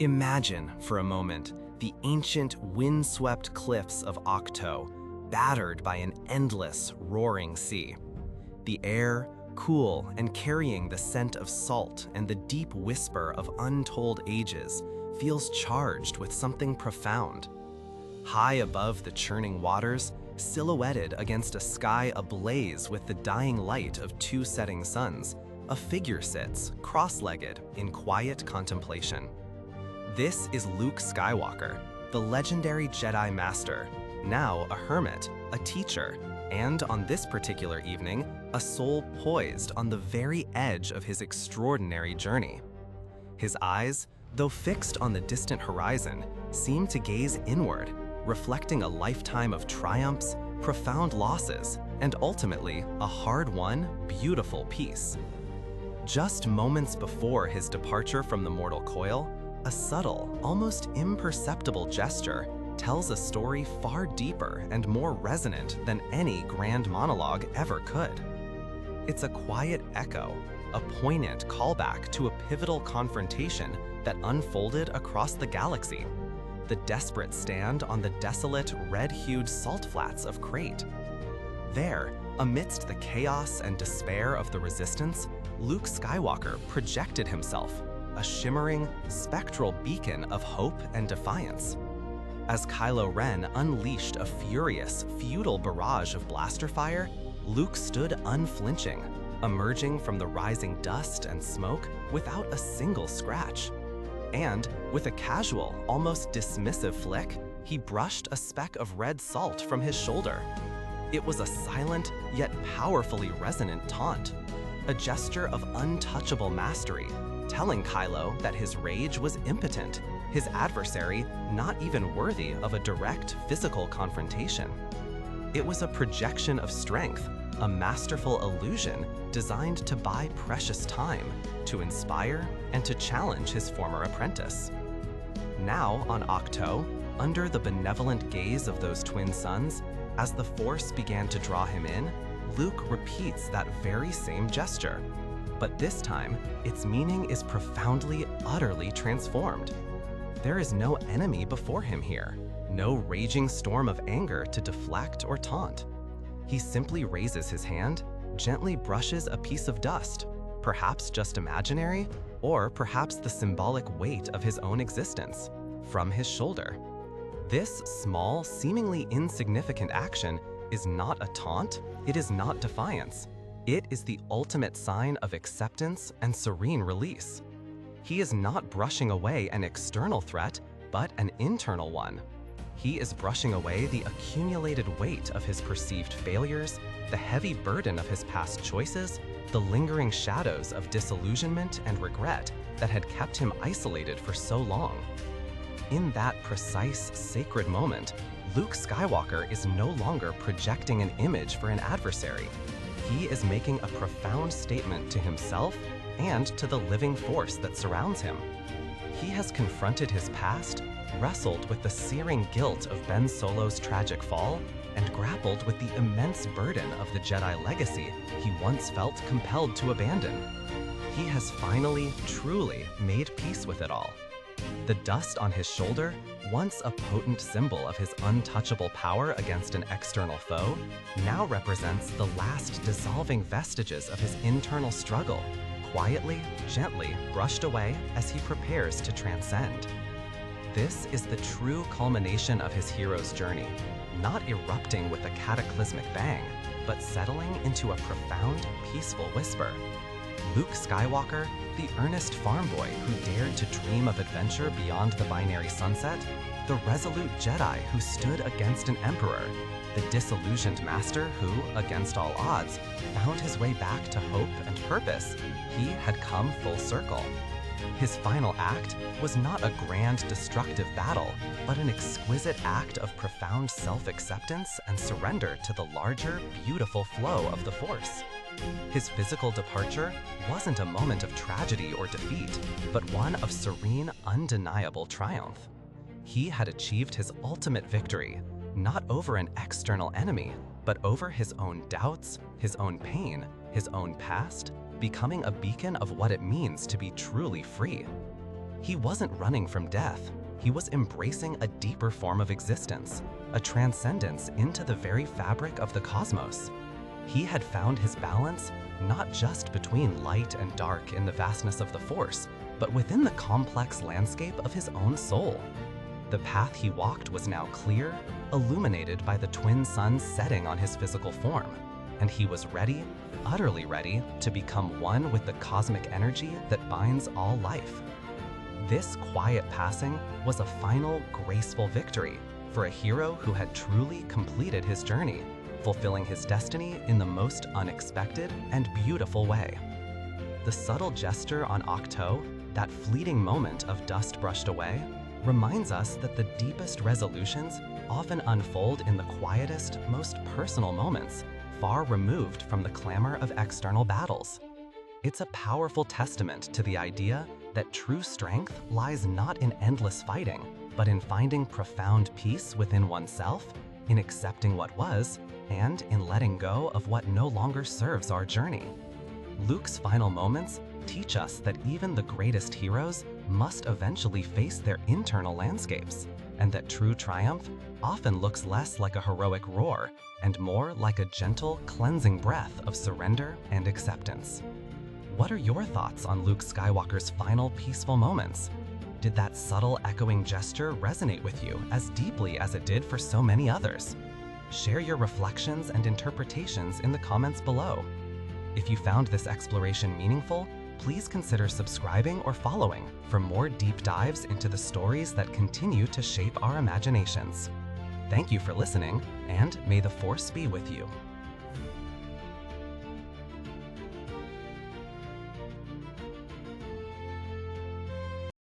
Imagine, for a moment, the ancient, wind-swept cliffs of Ahch-To, battered by an endless, roaring sea. The air, cool and carrying the scent of salt and the deep whisper of untold ages, feels charged with something profound. High above the churning waters, silhouetted against a sky ablaze with the dying light of two setting suns, a figure sits, cross-legged, in quiet contemplation. This is Luke Skywalker, the legendary Jedi Master, now a hermit, a teacher, and on this particular evening, a soul poised on the very edge of his extraordinary journey. His eyes, though fixed on the distant horizon, seem to gaze inward, reflecting a lifetime of triumphs, profound losses, and ultimately a hard-won, beautiful peace. Just moments before his departure from the mortal coil, a subtle, almost imperceptible gesture tells a story far deeper and more resonant than any grand monologue ever could. It's a quiet echo, a poignant callback to a pivotal confrontation that unfolded across the galaxy, the desperate stand on the desolate, red-hued salt flats of Crate. There, amidst the chaos and despair of the Resistance, Luke Skywalker projected himself, a shimmering, spectral beacon of hope and defiance. As Kylo Ren unleashed a furious, futile barrage of blaster fire, Luke stood unflinching, emerging from the rising dust and smoke without a single scratch. And, with a casual, almost dismissive flick, he brushed a speck of red salt from his shoulder. It was a silent, yet powerfully resonant taunt, a gesture of untouchable mastery, telling Kylo that his rage was impotent, his adversary not even worthy of a direct physical confrontation. It was a projection of strength, a masterful illusion designed to buy precious time, to inspire and to challenge his former apprentice. Now on Ahch-To, under the benevolent gaze of those twin suns, as the Force began to draw him in, Luke repeats that very same gesture. But this time, its meaning is profoundly, utterly transformed. There is no enemy before him here, no raging storm of anger to deflect or taunt. He simply raises his hand, gently brushes a piece of dust, perhaps just imaginary, or perhaps the symbolic weight of his own existence, from his shoulder. This small, seemingly insignificant action is not a taunt, it is not defiance. It is the ultimate sign of acceptance and serene release. He is not brushing away an external threat, but an internal one. He is brushing away the accumulated weight of his perceived failures, the heavy burden of his past choices, the lingering shadows of disillusionment and regret that had kept him isolated for so long. In that precise, sacred moment, Luke Skywalker is no longer projecting an image for an adversary. He is making a profound statement to himself and to the living force that surrounds him. He has confronted his past, wrestled with the searing guilt of Ben Solo's tragic fall, and grappled with the immense burden of the Jedi legacy he once felt compelled to abandon. He has finally, truly made peace with it all. The dust on his shoulder, once a potent symbol of his untouchable power against an external foe, now represents the last dissolving vestiges of his internal struggle, quietly, gently brushed away as he prepares to transcend. This is the true culmination of his hero's journey, not erupting with a cataclysmic bang, but settling into a profound, peaceful whisper. Luke Skywalker, the earnest farm boy who dared to dream of adventure beyond the binary sunset, the resolute Jedi who stood against an emperor, the disillusioned master who, against all odds, found his way back to hope and purpose. He had come full circle. His final act was not a grand destructive battle, but an exquisite act of profound self-acceptance and surrender to the larger, beautiful flow of the Force. His physical departure wasn't a moment of tragedy or defeat, but one of serene, undeniable triumph. He had achieved his ultimate victory, not over an external enemy, but over his own doubts, his own pain, his own past, becoming a beacon of what it means to be truly free. He wasn't running from death. He was embracing a deeper form of existence, a transcendence into the very fabric of the cosmos. He had found his balance not just between light and dark in the vastness of the Force, but within the complex landscape of his own soul. The path he walked was now clear, illuminated by the twin suns setting on his physical form, and he was ready, utterly ready, to become one with the cosmic energy that binds all life. This quiet passing was a final, graceful victory for a hero who had truly completed his journey, fulfilling his destiny in the most unexpected and beautiful way. The subtle gesture on Ahch-To, that fleeting moment of dust brushed away, reminds us that the deepest resolutions often unfold in the quietest, most personal moments, far removed from the clamor of external battles. It's a powerful testament to the idea that true strength lies not in endless fighting, but in finding profound peace within oneself, in accepting what was, and in letting go of what no longer serves our journey. Luke's final moments teach us that even the greatest heroes must eventually face their internal landscapes, and that true triumph often looks less like a heroic roar and more like a gentle, cleansing breath of surrender and acceptance. What are your thoughts on Luke Skywalker's final peaceful moments? Did that subtle echoing gesture resonate with you as deeply as it did for so many others? Share your reflections and interpretations in the comments below. If you found this exploration meaningful, please consider subscribing or following for more deep dives into the stories that continue to shape our imaginations. Thank you for listening, and may the Force be with you.